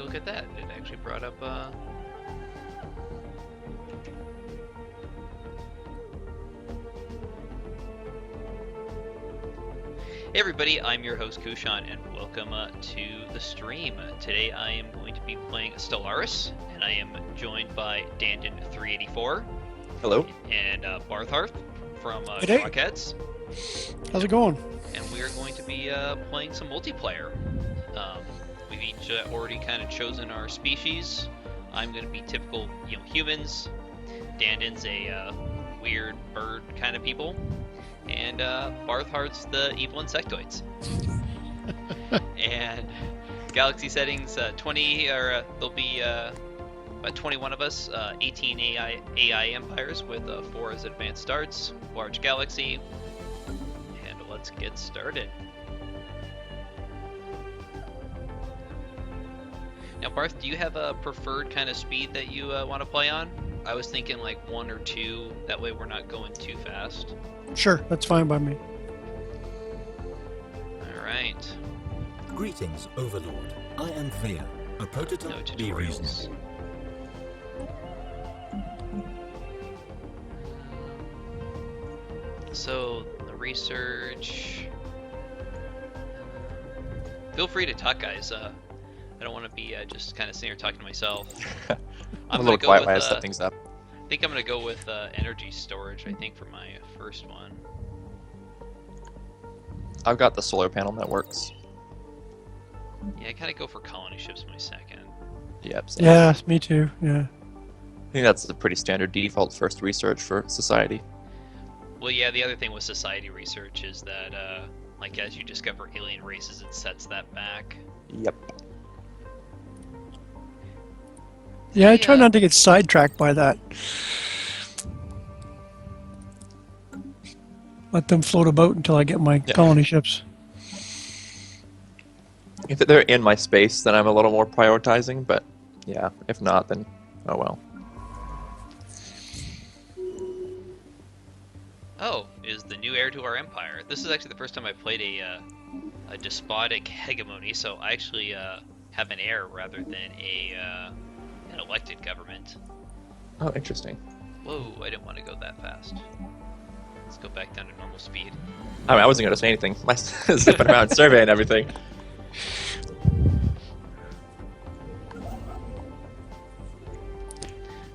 look at that. It actually brought up, Hey everybody, I'm your host Kushan, and welcome to the stream. Today I am going to be playing Stellaris, and I am joined by Dandon384. Hello. And Bartharth from Hey. Rockheads. How's it going? And we are going to be playing some multiplayer. We've each already kind of chosen our species. I'm going to be typical, humans. Dandon's a weird bird kind of people. And Bartharth's the evil insectoids. And galaxy settings, 20, or there'll be about 21 of us, 18 AI empires with 4 as advanced starts, large galaxy, and let's get started. Now, Barth, do you have a preferred kind of speed that you want to play on? I was thinking like 1 or 2, that way we're not going too fast. Sure, that's fine by me. Alright. Greetings, Overlord. I am Via, a No prototype. Be tutorials. reasonable. So, the research... Feel free to talk, guys. I don't want to be just kind of sitting here talking to myself. I'm a gonna little go quiet with, when I set things up. I think I'm going to go with energy storage, I think, for my first one. I've got the solar panel that works. Yeah, I kind of go for colony ships my second. Yep. Same. Yeah, me too. Yeah. I think that's a pretty standard default first research for society. Well, yeah, the other thing with society research is that, like, as you discover alien races, it sets that back. Yep. Yeah, I try Yeah. not to get sidetracked by that. Let them float about until I get my Yeah. colony ships. If they're in my space, then I'm a little more prioritizing, but yeah, if not, then oh well. Oh, is the new heir to our empire. This is actually the first time I played a despotic hegemony, so I actually have an heir rather than an elected government. Oh, interesting. Whoa, I didn't want to go that fast. Let's go back down to normal speed. I mean, I wasn't going to say anything. My zipping around surveying everything.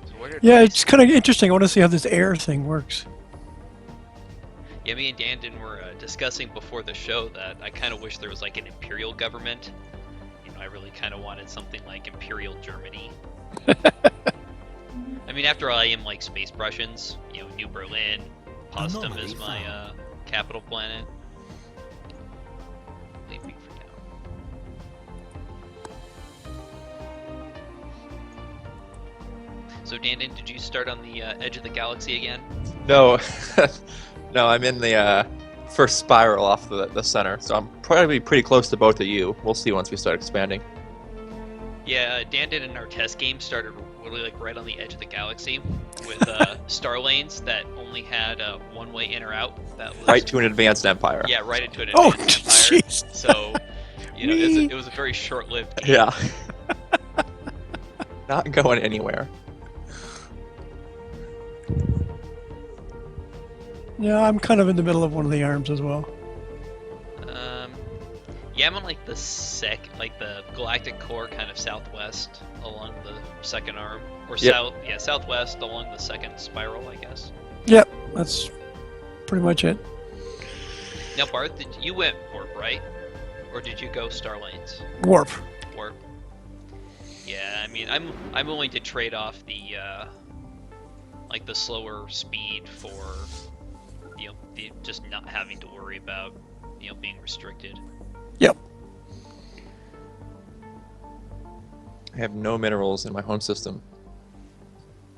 So where did Yeah, we it's kind of interesting. I want to see how this air thing works. Yeah, me and Dandon were discussing before the show that I kind of wish there was like an imperial government. I really kind of wanted something like Imperial Germany. I mean, after all, I am like Space Prussians. New Berlin, Potsdam Anomaly is my found. capital planet. Leave me for now. So, Dandon, did you start on the edge of the galaxy again? No, no, I'm in the first spiral off the center, so I'm probably pretty close to both of you. We'll see once we start expanding. Yeah, Dandon in our test game started really like right on the edge of the galaxy with star lanes that only had one-way in or out. That was Right to an advanced empire. Yeah, right into an Oh, advanced empire. jeez. So, Whee! it was a very short-lived game. Yeah. Not going anywhere. Yeah, I'm kind of in the middle of one of the arms as well. Yeah, I'm on like the the galactic core, kind of southwest along the second arm, or Yep. southwest along the second spiral, I guess. Yep, that's pretty much it. Now, Barth, you went warp, right? Or did you go star lanes? Warp. Warp. Yeah, I mean, I'm willing to trade off the like the slower speed for the just not having to worry about being restricted. Yep. I have no minerals in my home system.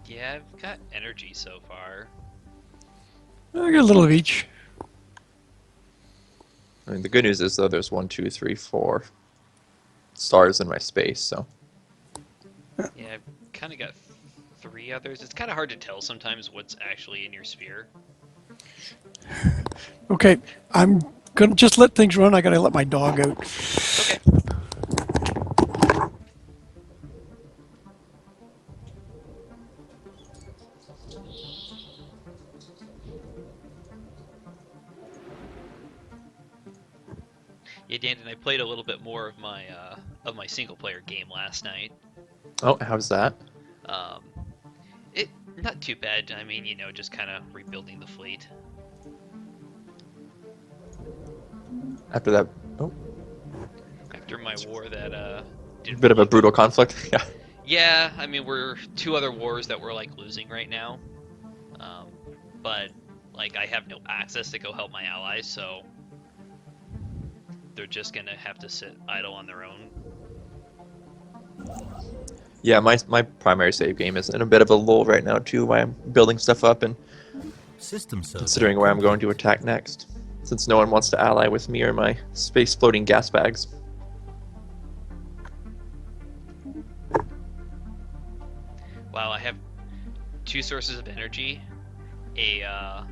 Yeah, I've got energy so far. I got a little of each. I mean, the good news is though, there's 1, 2, 3, 4 stars in my space, so. Yeah, I've kind of got 3 others. It's kind of hard to tell sometimes what's actually in your sphere. Okay, I'm gonna just let things run. I gotta let my dog out. Okay. Yeah, Dan, and I played a little bit more of my single player game last night. Oh, how's that? Um, it not too bad. I mean, just kind of rebuilding the fleet. After that, oh, After my war that didn't bit of a really go. brutal conflict. Yeah. Yeah, I mean we're two other wars that we're like losing right now, but like I have no access to go help my allies, so they're just gonna have to sit idle on their own. Yeah, my primary save game is in a bit of a lull right now too. While I'm building stuff up and System survey considering where I'm going to complete. attack next, since no one wants to ally with me or my space floating gas bags. Wow, I have two sources of energy, um,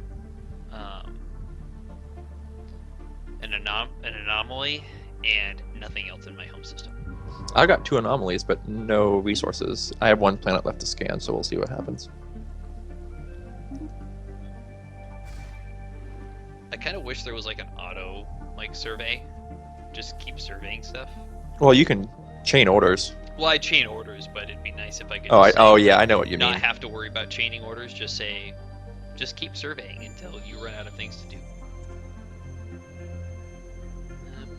an anomaly, and nothing else in my home system. I got 2 anomalies, but no resources. I have 1 planet left to scan, so we'll see what happens. I kind of wish there was like an auto survey, just keep surveying stuff. Well, you can chain orders. Well, I chain orders, but it'd be nice if I could. Oh, Just say, oh yeah, I know what you not mean. have to worry about chaining orders. Just keep surveying until you run out of things to do.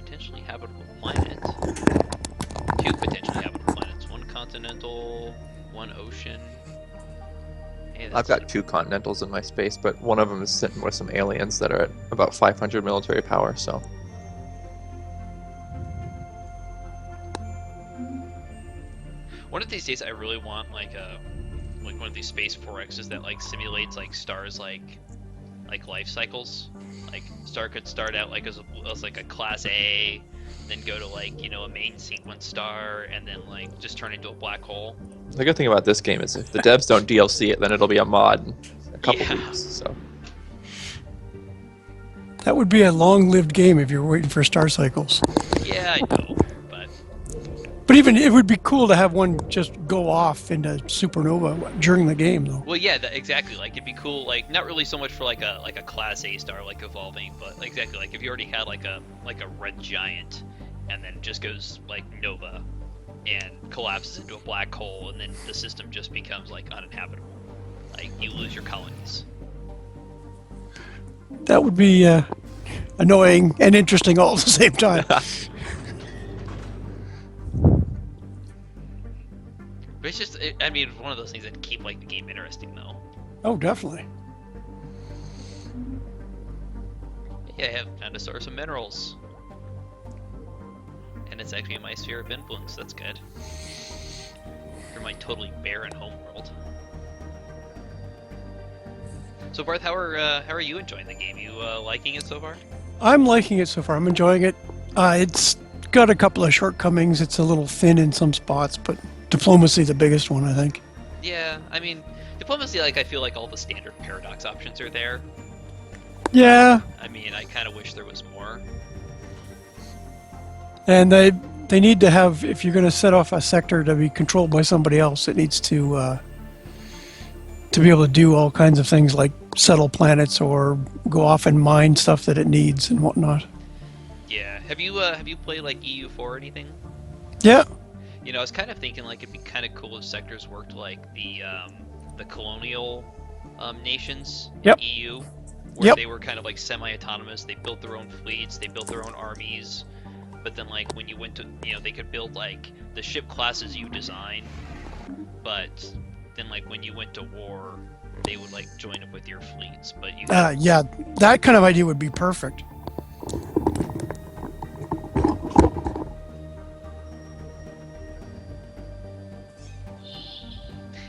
Potentially habitable planet. 2 potentially habitable planets. 1 continental, 1 ocean. Hey, I've got 2 continentals in my space, but one of them is sitting with some aliens that are at about 500 military power, so... One of these days, I really want like one of these space 4Xs that like simulates like stars like life cycles. Like star could start out like as like a class A, then go to like a main sequence star, and then like just turn into a black hole. The good thing about this game is if the devs don't DLC it, then it'll be a mod in a couple Yeah. weeks, so... That would be a long-lived game if you were waiting for star cycles. Yeah, I know, but But even it would be cool to have one just go off into supernova during the game, though. well, yeah, exactly. Like it'd be cool. Like not really so much for like a class A star like evolving, but exactly like if you already had like a red giant, and then just goes like nova, and collapses into a black hole, and then the system just becomes like uninhabitable. Like you lose your colonies. That would be annoying and interesting all at the same time. But it's just, I mean, it's one of those things that keep like the game interesting, though. Oh, definitely. Yeah, I have found a source of minerals, and it's actually in my sphere of influence. That's good. For my totally barren homeworld. So Barth, how are you enjoying the game? You liking it so far? I'm liking it so far. I'm enjoying it. It's got a couple of shortcomings. It's a little thin in some spots, but diplomacy the biggest one, I think. Yeah, I mean, diplomacy. Like I feel like all the standard paradox options are there. Yeah, I mean, I kind of wish there was more. and they need to have, if you're going to set off a sector to be controlled by somebody else, it needs to be able to do all kinds of things like settle planets or go off and mine stuff that it needs and whatnot. Yeah. Have you played like EU4 or anything? Yeah. I was kind of thinking like it'd be kind of cool if sectors worked like the colonial nations in Yep. EU, where Yep. they were kind of like semi-autonomous. They built their own fleets, they built their own armies, but then like when you went to they could build like the ship classes you design, but then like when you went to war, they would like join up with your fleets. But you Yeah, that kind of idea would be perfect.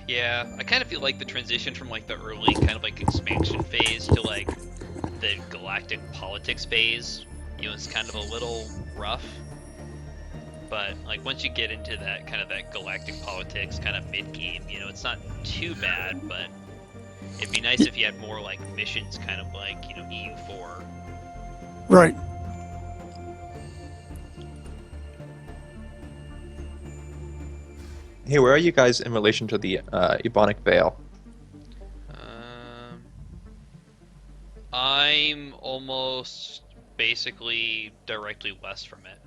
Yeah, I kind of feel like the transition from like the early kind of like expansion phase to like the galactic politics phase, it's kind of a little rough. But like once you get into that kind of that galactic politics kind of mid game, it's not too bad. But it'd be nice if you had more like missions, kind of like EU4. Right. Hey, where are you guys in relation to the Ebonic Veil? I'm almost basically directly west from it.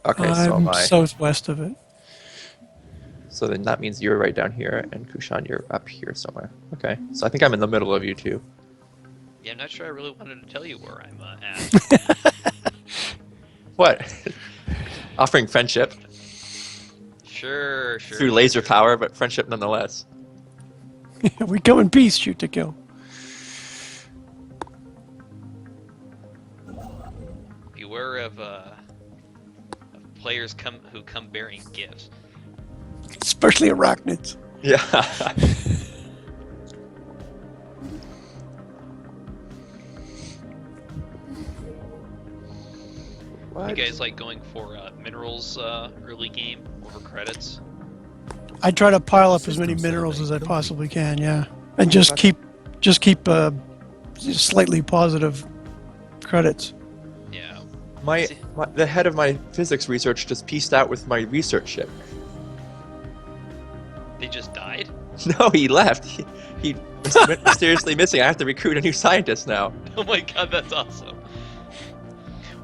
Okay, so I'm am I. southwest of it. So then that means you're right down here, and Kushan, you're up here somewhere. Okay, so I think I'm in the middle of you two. Yeah, I'm not sure I really wanted to tell you where I'm at. What? Offering friendship Sure. through laser power, but friendship nonetheless. We come in peace, shoot to kill. Beware of players who come bearing gifts. Especially arachnids. Yeah. You guys like going for minerals early game over credits? I try to pile up as many minerals as I possibly can, yeah. And just keep slightly positive credits. Yeah. The head of my physics research just pieced out with my research ship. They just died? No, he left. He went mysteriously missing. I have to recruit a new scientist now. Oh my god, that's awesome.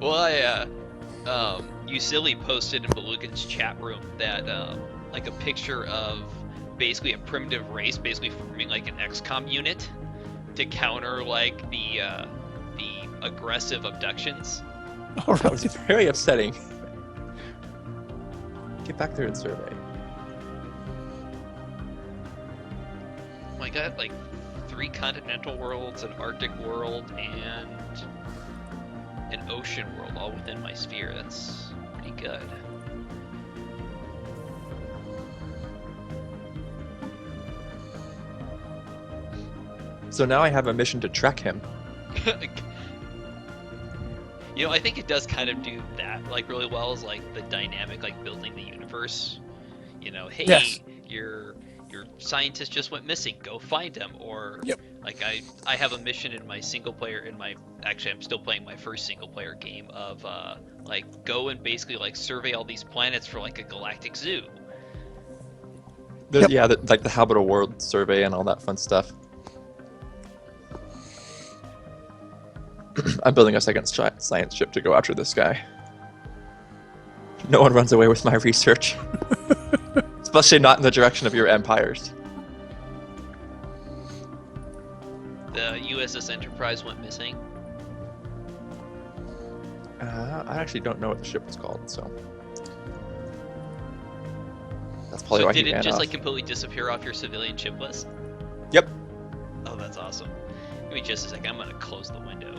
Well, Usilly posted in Belugan's chat room that, like a picture of basically a primitive race basically forming like an XCOM unit to counter like the aggressive abductions. All That was right. very upsetting. Get back there and survey. Oh my god, like 3 continental worlds, an Arctic world, and an ocean world all within my sphere. That's pretty good. So now I have a mission to track him. You know, I think it does kind of do that like really well, is like the dynamic, like building the universe. You know, hey, Yes. your scientist just went missing, go find him. Or Yep. like I have a mission in my single player, actually I'm still playing my first single player game of like go and basically like survey all these planets for like a galactic zoo. There's, Yep. Yeah, like the habitable world survey and all that fun stuff. I'm building a second science ship to go after this guy. No one runs away with my research. Especially not in the direction of your empires. The USS Enterprise went missing. I actually don't know what the ship was called, so... That's probably So why did he it ran just off. like completely disappear off your civilian ship list? Yep. Oh, that's awesome. Give me just a second. I'm gonna close the window.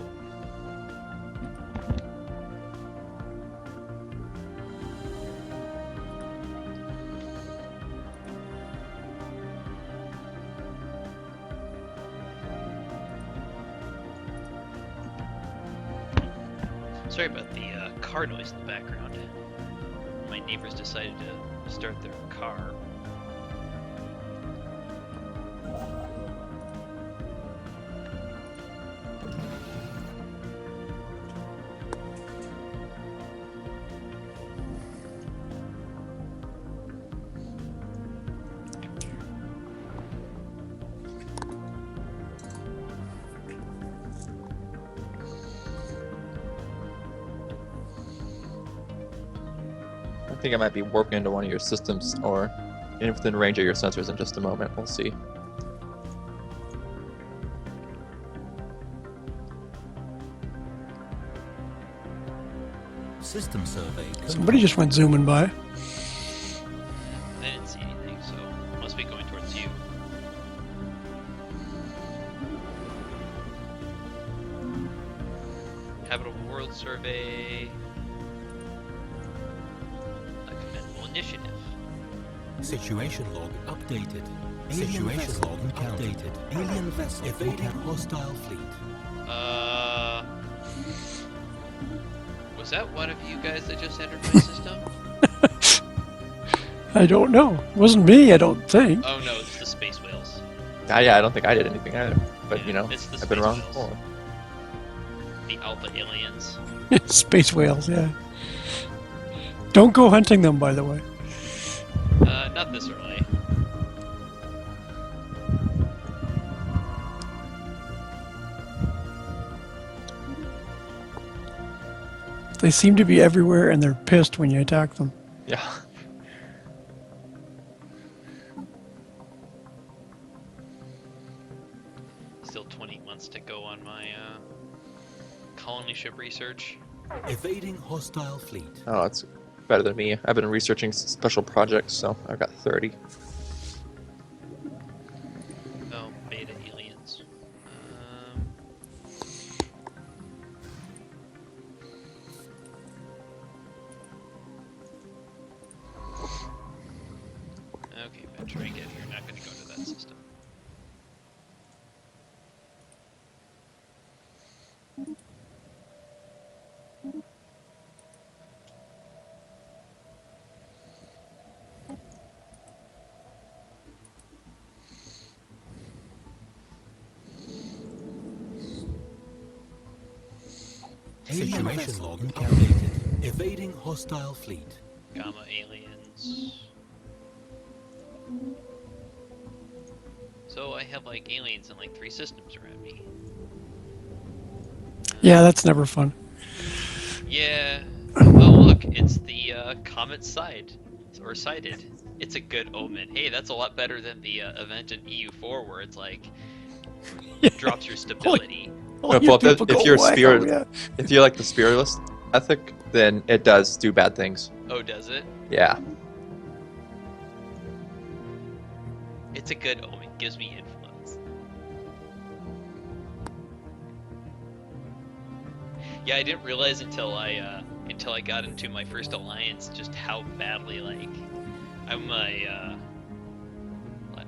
Sorry about the car noise in the background. My neighbors decided to start their car. I think I might be warping into one of your systems or within range of your sensors in just a moment. We'll see. System survey. Somebody just went zooming by. I didn't see anything, so must be going towards you. Habitable world survey. A commendable initiative. Situation log updated. Situation log updated. Alien vessel evading hostile fleet. Was that one of you guys that just entered my system? I don't know. It wasn't me, I don't think. Oh no, it's the space whales. Yeah, I don't think I did anything either. But, Yeah, you know, it's the I've been space wrong whales. before. The alpha aliens. Space whales, yeah. Don't go hunting them, by the way. Not this early. They seem to be everywhere, and they're pissed when you attack them. Yeah. Still 20 months to go on my colony ship research. Evading hostile fleet. Oh, that's better than me. I've been researching special projects, so I've got 30. Oh, beta aliens. Okay, venture again. You're not going to go to that system. Situation log updated. Evading hostile fleet. Gamma aliens. So I have like aliens in like 3 systems around me. Yeah, that's never fun. Yeah. Oh look, it's the comet side or sighted. It's a good omen. Hey, that's a lot better than the event in EU4 where it's like drops your stability. All your Well, people if go you're wacko, spirit, yeah. if you're like the spiritualist ethic, then it does do bad things. Oh, does it? Yeah. It's a good omen. Gives me influence. Yeah, I didn't realize until I got into my first alliance just how badly like I'm a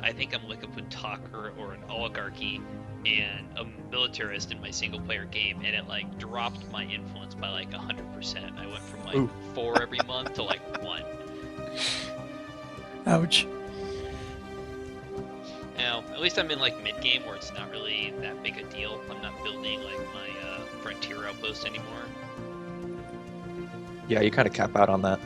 I think I'm like a plutocrat or an oligarchy and a militarist in my single player game, and it like dropped my influence by like 100%. I went from like Ooh. 4 every month to like 1. Ouch. Now, at least I'm in like mid game where it's not really that big a deal. I'm not building like my frontier outpost anymore. Yeah, you kind of cap out on that.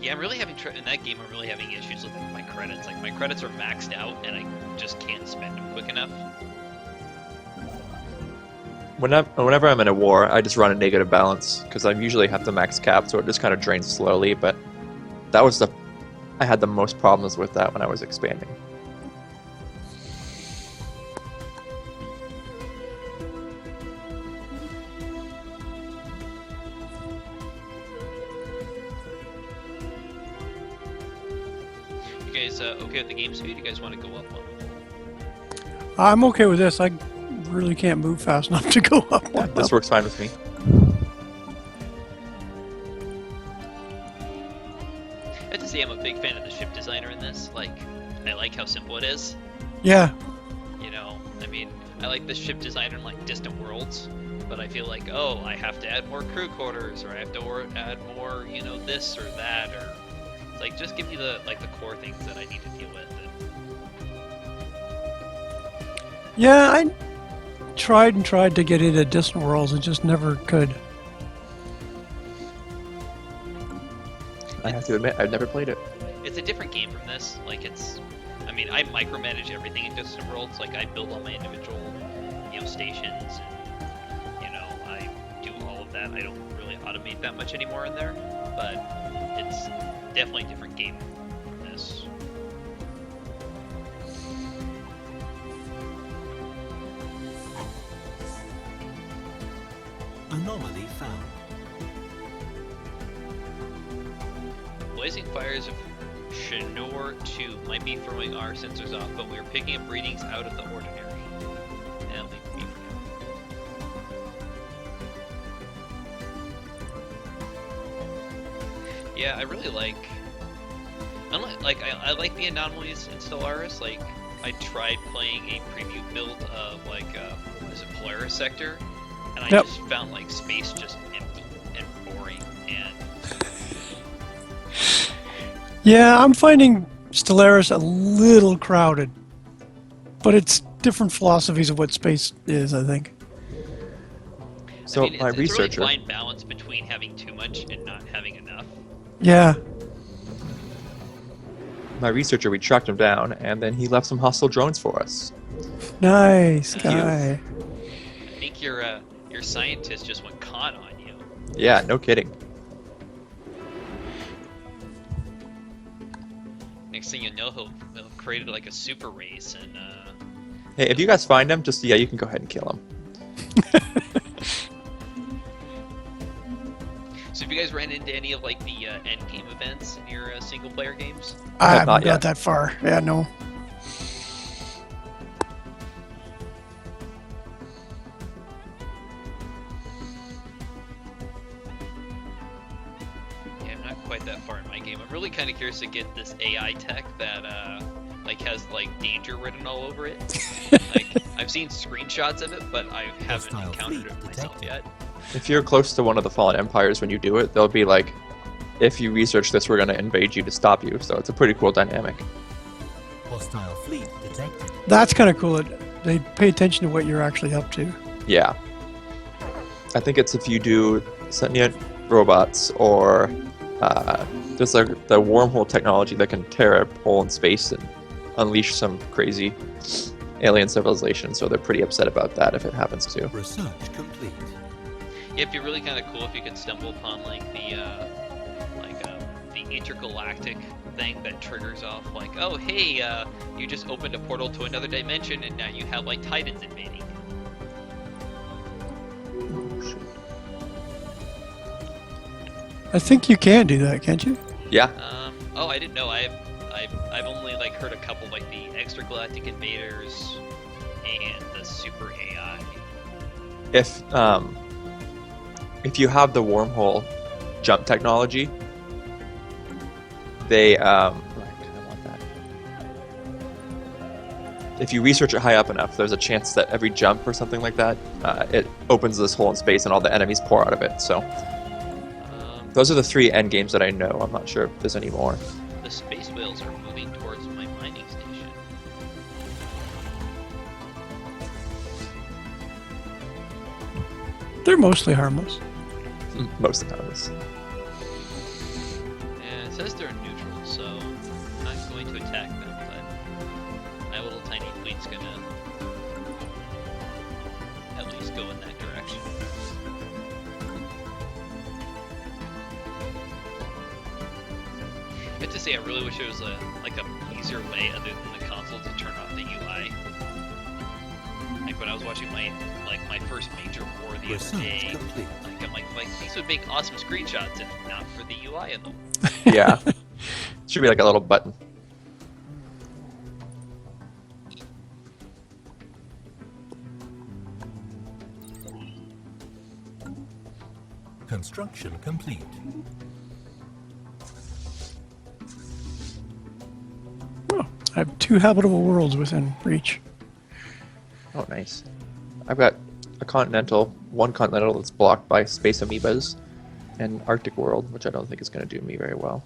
Yeah, I'm really having in that game. I'm really having issues with my credits. Like my credits are maxed out, and I just can't spend them quick enough. Whenever I'm in a war, I just run a negative balance because I usually have to max cap, so it just kind of drains slowly. But that was I had the most problems with that when I was expanding. You guys okay with the game speed? You guys want to go up one? I'm okay with this. I really can't move fast enough to go up one. This works fine with me. I have to say I'm a big fan of the ship designer in this. Like, I like how simple it is. Yeah. You know, I mean, I like the ship designer in like Distant Worlds, but I feel like, oh, I have to add more crew quarters, or I have to add more, you know, this or that, or it's like just give me the core things that I need to deal with. Yeah, I tried to get into Distant Worlds and just never could. I have to admit, I've never played it. It's a different game from this. Like I mean, I micromanage everything in Distant Worlds. Like I build all my individual, you know, stations, and you know, I do all of that. I don't really automate that much anymore in there, but it's definitely a different game from this. Anomaly found. Blazing fires of Shinor 2 might be throwing our sensors off, but we are picking up readings out of the ordinary. That'll leave me for now. Yeah, I really like. I like the anomalies in Stellaris. Like, I tried playing a preview build of like what is it, Polaris sector, and I just found like space just empty and boring and. Yeah, I'm finding Stellaris a little crowded, but it's different philosophies of what space is, I think. So I mean, my it's researcher, a really fine balance between having too much and not having enough. Yeah. we tracked him down, and then he left some hostile drones for us. Nice guy. I think your Your scientist just went con on you. Yeah, no kidding. Next thing you know, he'll create like a super race, and Hey, if you guys find him, just, yeah, you can go ahead and kill him. So have you guys ran into any of like the end game events in your single player games? I have haven't not got yet. that far. Yeah, no. Yeah, I'm not quite that far in my game. I'm really kind of curious to get this AI tech that like has like danger written all over it. Like I've seen screenshots of it, but I haven't Hostile encountered fleet it myself detected. yet. If you're close to one of the fallen empires when you do it, they'll be like, if you research this, we're going to invade you to stop you. So it's a pretty cool dynamic. Hostile fleet detected. That's kind of cool. That they pay attention to what you're actually up to. Yeah. I think it's if you do sentient robots or there's like the wormhole technology that can tear a hole in space and unleash some crazy alien civilization. So they're pretty upset about that if it happens to. Research complete. Yeah, it'd be really kind of cool if you could stumble upon like the intergalactic thing that triggers off like, oh hey, you just opened a portal to another dimension and now you have like Titans invading. I think you can do that, can't you? Yeah. Oh, I didn't know. I've only like heard a couple like the extragalactic invaders and the super AI. If you have the wormhole jump technology, they I want that. If you research it high up enough, there's a chance that every jump or something like that, it opens this hole in space and all the enemies pour out of it. So those are the 3 end games that I know. I'm not sure if there's any more. The space whales are moving towards my mining station. They're mostly harmless. Most of those. Yeah, it says they're neutral, so I'm not going to attack them, but my little tiny fleet's gonna at least go in that direction. I have to say, I really wish there was a easier way other than the console to turn off the UI. Like when I was watching my first major war the other Research day, complete. like I'm like these would make awesome screenshots if not for the UI in them. Yeah. Should be like a little button. Construction complete. Oh, I have 2 habitable worlds within reach. Oh, nice. I've got one continental that's blocked by space amoebas, and Arctic world, which I don't think is going to do me very well.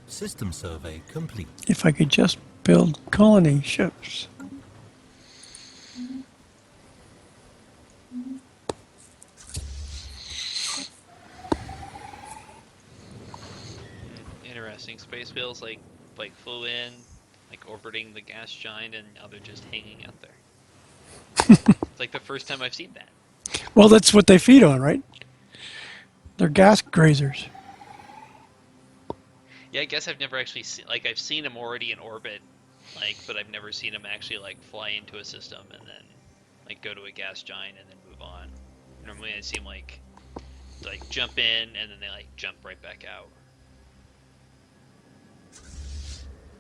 System survey complete. If I could just build colony ships. Interesting. Space whales like flew in, like orbiting the gas giant, and now they're just hanging out there. It's like the first time I've seen that. Well, that's what they feed on, right? They're gas grazers. Yeah, I guess I've never actually seen, like, I've seen them already in orbit, like, but I've never seen them actually like fly into a system and then like go to a gas giant and then move on. Normally I see them like jump in and then they like jump right back out.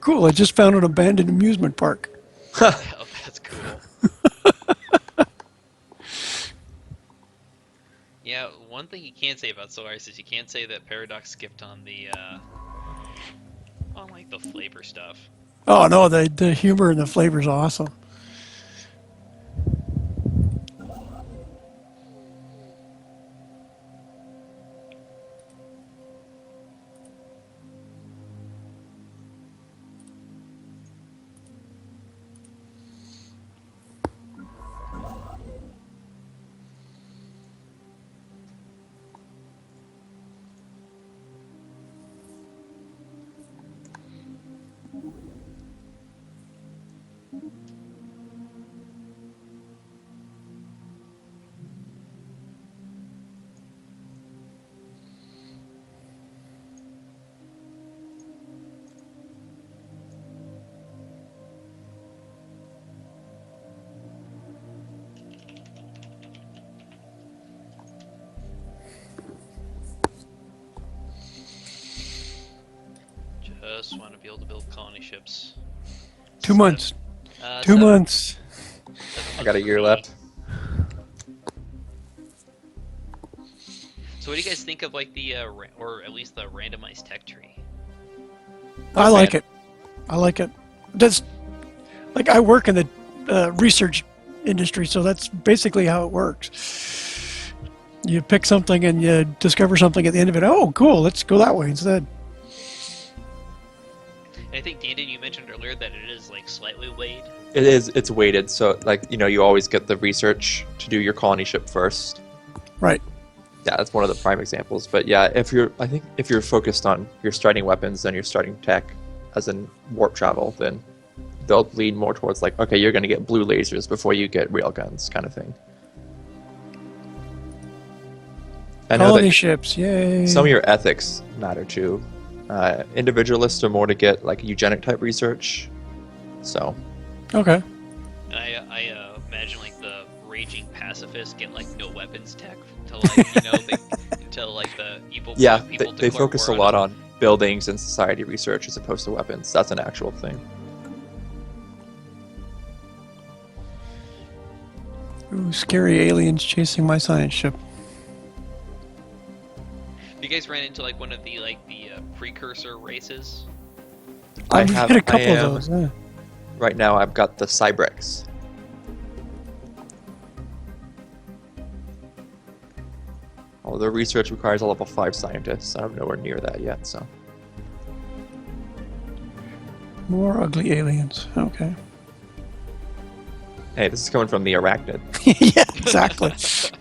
Cool, I just found an abandoned amusement park. Oh, that's cool. Yeah, one thing you can't say about Stellaris is you can't say that Paradox skipped on the on like the flavor stuff. Oh no, the humor and the flavor's awesome. Just want to be able to build colony ships. 2 months. 2 7 months. I got a for year me. left. So what do you guys think of like the, or at least the randomized tech tree? I like it. I like it. That's like I work in the research industry, so that's basically how it works. You pick something and you discover something at the end of it. Oh, cool. Let's go that way instead. And I think Dandon, you mentioned earlier that it is like slightly weighed. It is. It's weighted, so like you always get the research to do your colony ship first. Right. Yeah, that's one of the prime examples. But yeah, I think if you're focused on your starting weapons and your starting tech, as in warp travel, then they'll lean more towards like, okay, you're going to get blue lasers before you get railguns, kind of thing. I know Colony that ships. Yay. some of your ethics matter too. Individualists are more to get like eugenic type research. So Okay. And I imagine like the raging pacifists get like no weapons tech until like until like the evil yeah, people they declare focus a war lot them. on buildings and society research as opposed to weapons. That's an actual thing. Ooh, scary aliens chasing my science ship. You guys ran into like one of the precursor races. I've have- hit a couple I am- of those. Yeah. Right now, I've got the Cybrex. Although the research requires a level 5 scientist, I'm nowhere near that yet, so. More ugly aliens. Okay. Hey, this is coming from the Arachnid. Yeah, exactly. Guess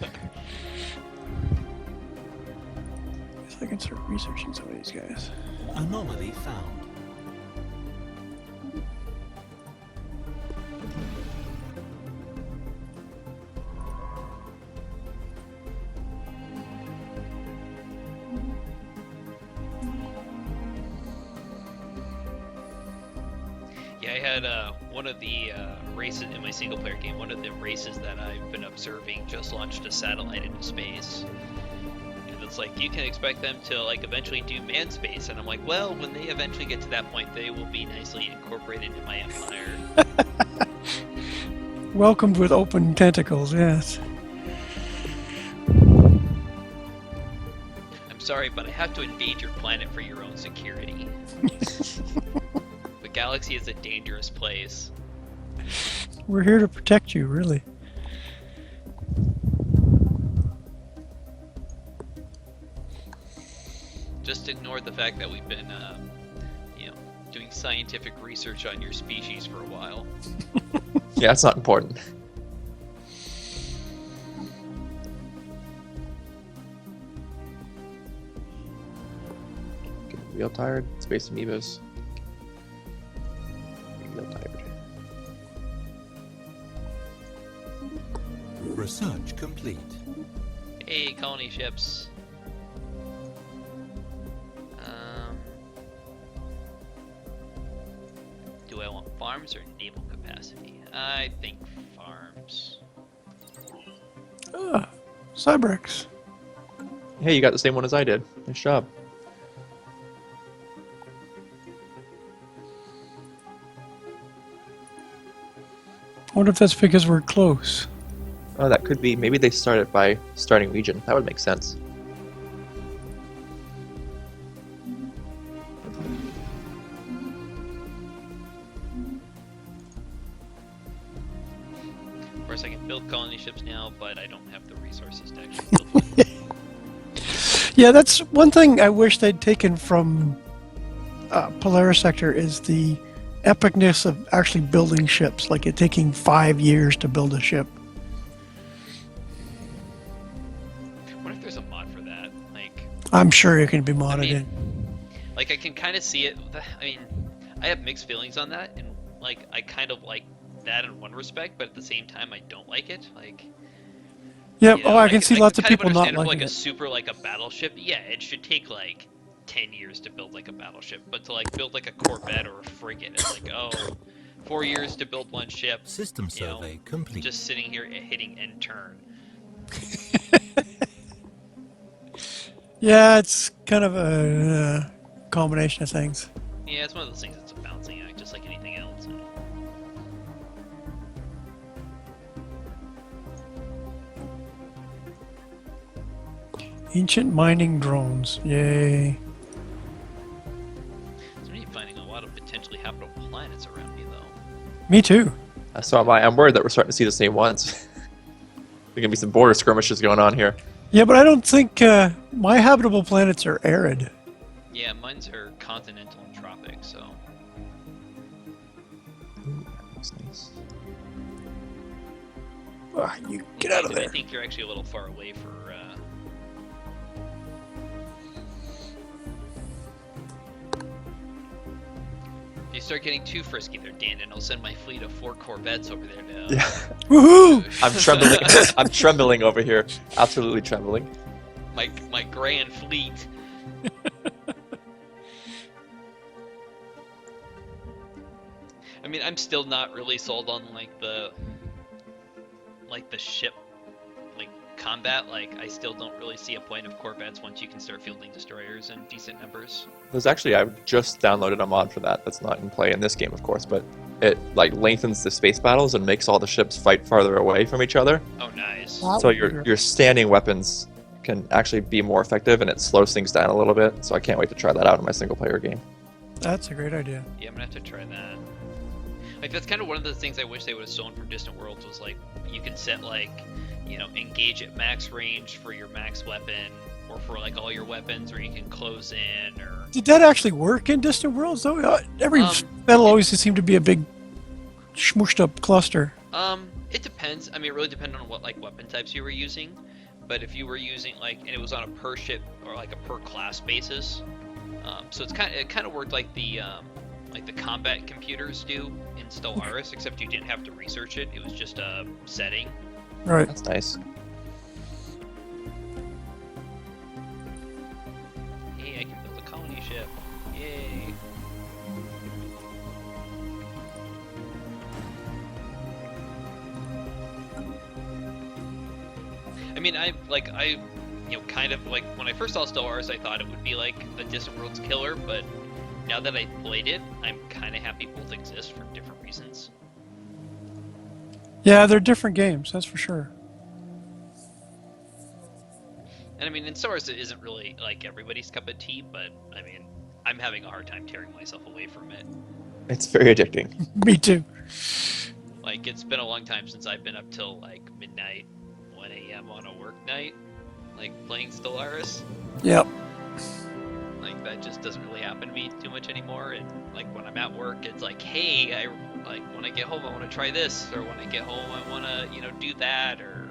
I can start researching some of these guys. Anomaly found. Yeah, I had one of the races in my single player game. One of the races that I've been observing just launched a satellite into space. And it's like, you can expect them to like eventually do manned space. And I'm like, well, when they eventually get to that point, they will be nicely incorporated into my empire. Welcomed with open tentacles, yes. I'm sorry, but I have to invade your planet for your own security. The galaxy is a dangerous place. We're here to protect you, really. Just ignore the fact that we've been, doing scientific research on your species for a while. Yeah, it's not important. Getting real tired. Space amoebas. Getting real tired. Research complete. Hey, colony ships. Do I want farms or naval capacity? I think farms. Ah, Cybrex. Hey, you got the same one as I did. Nice job. I wonder if that's because we're close. Oh, that could be. Maybe they started by starting region. That would make sense. Of course, I can build colony ships now, but I don't have the resources to actually build one. Yeah, that's one thing I wish they'd taken from Polaris Sector is the epicness of actually building ships, like it taking 5 years to build a ship. What if there's a mod for that? Like, I'm sure it can be modded mean, in. like I can kind of see it. I mean, I have mixed feelings on that, and like I kind of like that in one respect, but at the same time, I don't like it. Like, Yeah, you know, oh, I can see lots of kind people not understand if, liking like it. a super like a battleship. Yeah, it should take like 10 years to build like a battleship, but to like build like a corvette or a frigate, it's like 4 years to build one ship. System You know, survey complete. Just sitting here hitting end turn. Yeah, it's kind of a combination of things. Yeah, it's one of those things that's a balancing act, just like anything else. Ancient mining drones. Yay. So I'm finding a lot of potentially habitable planets around me, though. Me too. So I'm worried that we're starting to see the same ones. There's gonna be some border skirmishes going on here. Yeah, but I don't think my habitable planets are arid. Yeah, mine's are continental and tropic, so. Ooh, that looks nice. Ah, you get out of I there. think you're actually a little far away for. If you start getting too frisky there, Dan, and I'll send my fleet of 4 Corvettes over there to. Yeah, Woohoo! I'm trembling. I'm trembling over here. Absolutely trembling. my grand fleet. I mean, I'm still not really sold on like the ship combat. Like, I still don't really see a point of Corvettes once you can start fielding destroyers in decent numbers. There's actually, I just downloaded a mod for that. That's not in play in this game, of course, but it like lengthens the space battles and makes all the ships fight farther away from each other. Oh, nice. Wow. So your standing weapons can actually be more effective, and it slows things down a little bit. So I can't wait to try that out in my single player game. That's a great idea. Yeah, I'm gonna have to try that. Like, that's kind of one of the things I wish they would have stolen from Distant Worlds was like you can set like, you know, engage at max range for your max weapon, or for like all your weapons, or you can close in, or. Did that actually work in Distant Worlds though? Every battle always seemed to be a big smooshed up cluster. It depends. I mean, it really depended on what like weapon types you were using. But if you were using like, and it was on a per ship or like a per class basis, so it kind of worked like the combat computers do in Stellaris, except you didn't have to research it. It was just a setting. Right. That's nice. Hey, I can build a colony ship. Yay! I mean, kind of like when I first saw Stellaris, I thought it would be like a Distant Worlds killer, but now that I played it, I'm kind of happy both exist for different reasons. Yeah, they're different games, that's for sure. And I mean, in Stellaris, it isn't really like everybody's cup of tea, but I mean, I'm having a hard time tearing myself away from it. It's very addicting. Me too. Like, it's been a long time since I've been up till like midnight, 1 a.m. on a work night, like playing Stellaris. Yep. Like, that just doesn't really happen to me too much anymore. And like when I'm at work, it's like, hey, when I get home, I want to try this, or when I get home, I want to, do that, or